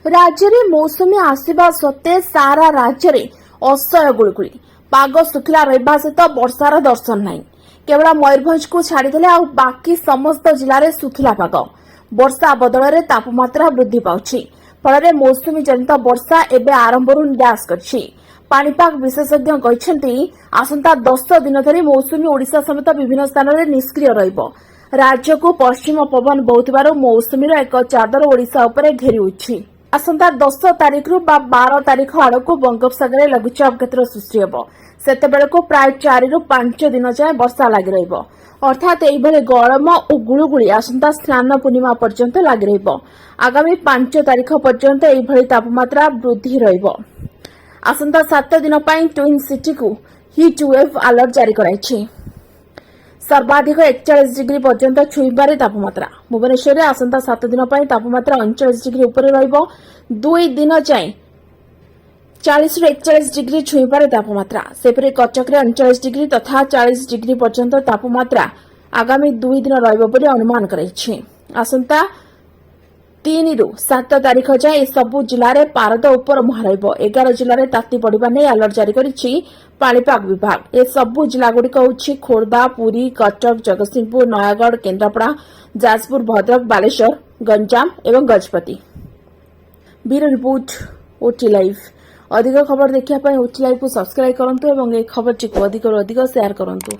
राज्य में मौसुमी आसवा सत्वे सारा राज्य में असह्य गुळगुळी पाग सुखिला रहा सहित वर्षार दर्शन नहीं। केवल मयूरभंज को छाड़देले आ बाकी समस्त जिले में सुखिला पाग। वर्षा बदल में तापमात्रा वृद्धि पाउछि, फल मौसुमी जनित वर्षा एवं आरंभ निराश करछि। पाणीपाग विशेषज्ञ कहते आसंता 10 दिन धरी मौसुमी ओडिशा समेत विभिन्न स्थान में निष्क्रिय रहिबो। राज्य को पश्चिम पवन बहुथिबारु मौसुमीर एक चादर ओडिशा उपरे घेरी होइछि। आसंता 10 तारिख रु 12 तारिख आड़क बंगोपसागर लघुचाप क्षेत्र सृष्टि हेब। सेतेबेलको प्राय 4 रु 5 दिन जाए वर्षा लगी रहिबो। अर्थात एभली गरम और गुळुगुळी आसंता स्नान पूर्णिमा पर्यंत लगी रहिबो। आगामी 5 तारिख पर्यंत एभली तापमात्रा वृद्धि रहिबो। आसंता 7 दिन पई ट्विन सिटी को हीट वेव अलर्ट जारी कराइछि। सर्वाधिक 41 डिग्री पर्यंत छुईबारे तापमात्रा। भुवनेश्वर में आसंता 7 दिन पई तापमात्रा 39 डिग्री उपरे रहिबो। 2 दिन जाए 40 रु 41 डिग्री छुईबारे तापमात्रा। सेपरि कटक रे 39 डिग्री तथा 40 डिग्री पर्यंत तापमात्रा आगामी 2 दिन रहिबो बोली अनुमान कराइछि। आसंता 3 रु 7 तारिख जाए सबु जिले में पारद उपर मुहारब। 11 जिले में ताती पड़ा नहीं अलर्ट जारी करिछि पाणीपाग विभाग। ए सबु जिलागुड़िक होछि खोर्धा, पुरी, कटक, जगतसिंहपुर, नयागढ़, केन्द्रापड़ा, जाजपुर, भद्रक, बालेश्वर, गंजाम एवं Gajapati. Bureau report OT live. अधिक खबर देखिए ओटी लाइव को सब्सक्राइब करंतु एवं ए खबर को अधिक शेयर करंतु।